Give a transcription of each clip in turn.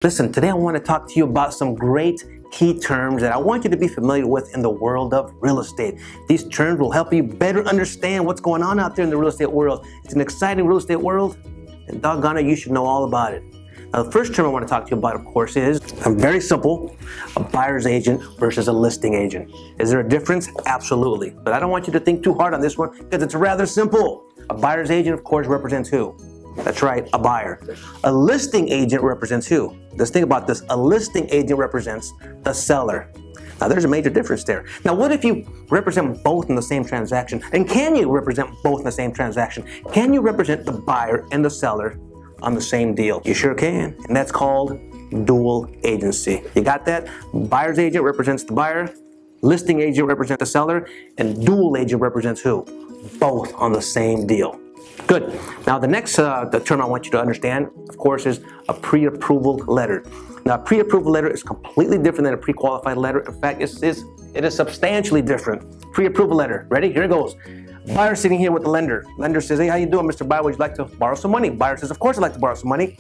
Listen, today I want to talk to you about some great key terms that I want you to be familiar with in the world of real estate. These terms will help you better understand what's going on out there in the real estate world. It's an exciting real estate world, and doggone it, you should know all about it. Now, the first term I want to talk to you about, of course, is very simple: a buyer's agent versus a listing agent. Is there a difference? Absolutely. But I don't want you to think too hard on this one because it's rather simple. A buyer's agent, of course, represents who? That's right, a buyer. A listing agent represents who? Let's think about this. A listing agent represents the seller. Now, there's a major difference there. Now, what if you represent both in the same transaction? And can you represent both in the same transaction? Can you represent the buyer and the seller on the same deal? You sure can. And that's called dual agency. You got that? Buyer's agent represents the buyer, listing agent represents the seller, and dual agent represents who? Both on the same deal. Good. Now, the next the term I want you to understand, of course, is a pre-approval letter. Now, a pre-approval letter is completely different than a pre-qualified letter. In fact, it is substantially different. Pre-approval letter. Ready? Here it goes. Buyer sitting here with the lender. Lender says, "Hey, how you doing, Mr. Buyer? Would you like to borrow some money?" Buyer says, "Of course I'd like to borrow some money."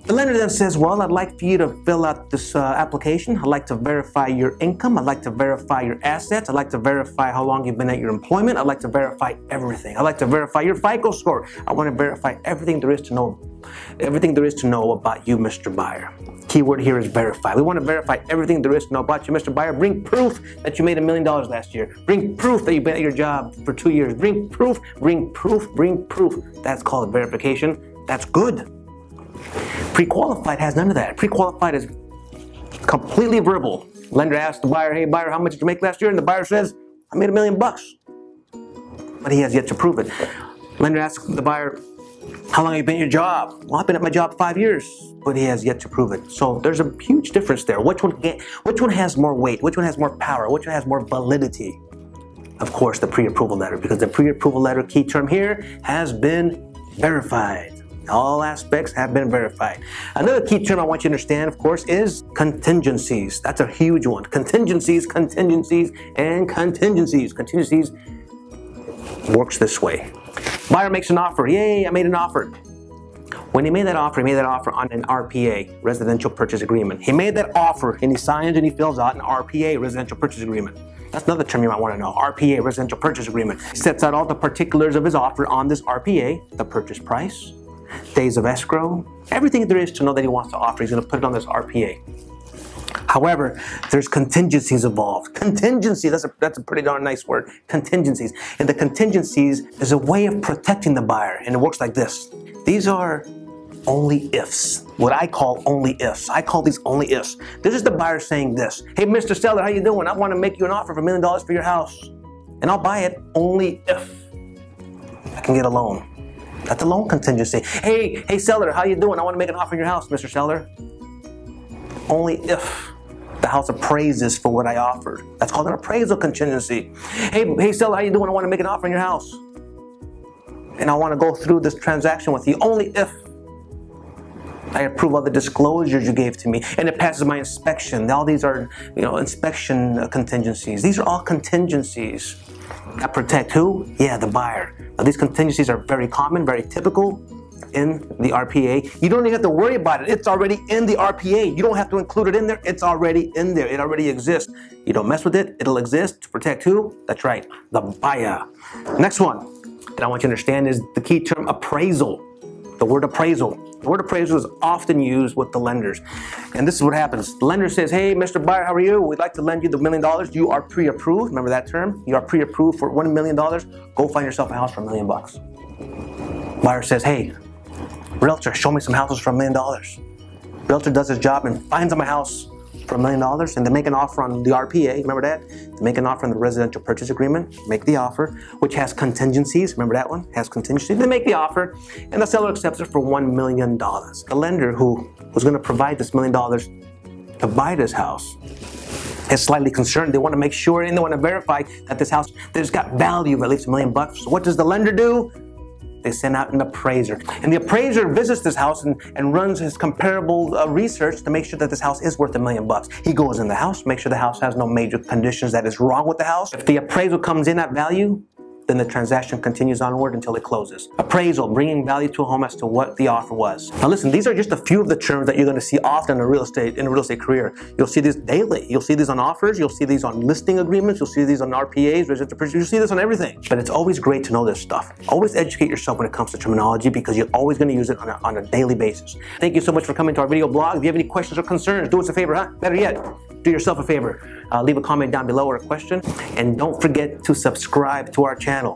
The lender then says, "Well, I'd like for you to fill out this application. I'd like to verify your income. I'd like to verify your assets. I'd like to verify how long you've been at your employment. I'd like to verify everything. I'd like to verify your FICO score. I want to verify everything there is to know about you, Mr. Buyer." Keyword here is verify. We want to verify everything there is to know about you, Mr. Buyer. Bring proof that you made $1 million last year. Bring proof that you've been at your job for 2 years. Bring proof, bring proof, bring proof. That's called verification. That's good. Pre-qualified has none of that. Pre-qualified is completely verbal. Lender asks the buyer, "Hey, buyer, how much did you make last year?" And the buyer says, "I made $1 million." But he has yet to prove it. Lender asks the buyer, "How long have you been at your job?" "Well, I've been at my job 5 years." But he has yet to prove it. So there's a huge difference there. Which one has more weight? Which one has more power? Which one has more validity? Of course, the pre-approval letter, because the pre-approval letter, key term here, has been verified. All aspects have been verified. Another key term I want you to understand, of course, is contingencies. That's a huge one. Contingencies, contingencies, and contingencies. Contingencies works this way. Buyer makes an offer. "Yay, I made an offer." When he made that offer on an RPA, Residential Purchase Agreement. He made that offer and he signs and he fills out an RPA, Residential Purchase Agreement. That's another term you might want to know. RPA, Residential Purchase Agreement. He sets out all the particulars of his offer on this RPA, the purchase price, days of escrow, everything there is to know that he wants to offer. He's going to put it on this RPA. However, there's contingencies involved. Contingency, that's a pretty darn nice word. Contingencies. And the contingencies is a way of protecting the buyer. And it works like this. These are only ifs. What I call only ifs. I call these only ifs. This is the buyer saying this: "Hey, Mr. Seller, how you doing? I want to make you an offer for $1 million for your house. And I'll buy it only if I can get a loan." That's a loan contingency. Hey, seller, how you doing? I want to make an offer on your house, Mr. Seller. Only if the house appraises for what I offered. That's called an appraisal contingency. Hey, seller, how you doing? I want to make an offer on your house. And I want to go through this transaction with you only if I approve all the disclosures you gave to me and it passes my inspection. All these are, inspection contingencies. These are all contingencies that protect who? Yeah, the buyer. Now, these contingencies are very common, very typical in the RPA. You don't even have to worry about it. It's already in the RPA. You don't have to include it in there. It's already in there. It already exists. You don't mess with it. It'll exist to protect who? That's right, the buyer. Next one that I want you to understand is the key term appraisal. The word appraisal. The word appraisal is often used with the lenders. And this is what happens. The lender says, "Hey, Mr. Buyer, how are you? We'd like to lend you the $1 million. You are pre-approved." Remember that term? You are pre-approved for $1 million. Go find yourself a house for $1 million. Buyer says, "Hey, realtor, show me some houses for $1 million." Realtor does his job and finds him a house for $1 million, and they make an offer on the RPA. Remember that? They make an offer on the Residential Purchase Agreement, make the offer, which has contingencies. Remember that one? Has contingencies. They make the offer, and the seller accepts it for $1 million. The lender who was going to provide this $1 million to buy this house is slightly concerned. They want to make sure and they want to verify that this house has got value of at least $1 million. So what does the lender do? They send out an appraiser. And the appraiser visits this house and runs his comparable research to make sure that this house is worth $1 million. He goes in the house, makes sure the house has no major conditions that is wrong with the house. If the appraisal comes in at value, then the transaction continues onward until it closes. Appraisal, bringing value to a home as to what the offer was. Now listen, these are just a few of the terms that you're going to see often in a real estate career. You'll see these daily. You'll see these on offers. You'll see these on listing agreements. You'll see these on RPAs, residential purchase. You'll see this on everything. But it's always great to know this stuff. Always educate yourself when it comes to terminology because you're always going to use it on a daily basis. Thank you so much for coming to our video blog. If you have any questions or concerns, do us a favor, huh? Better yet, do yourself a favor. Leave a comment down below or a question. And don't forget to subscribe to our channel.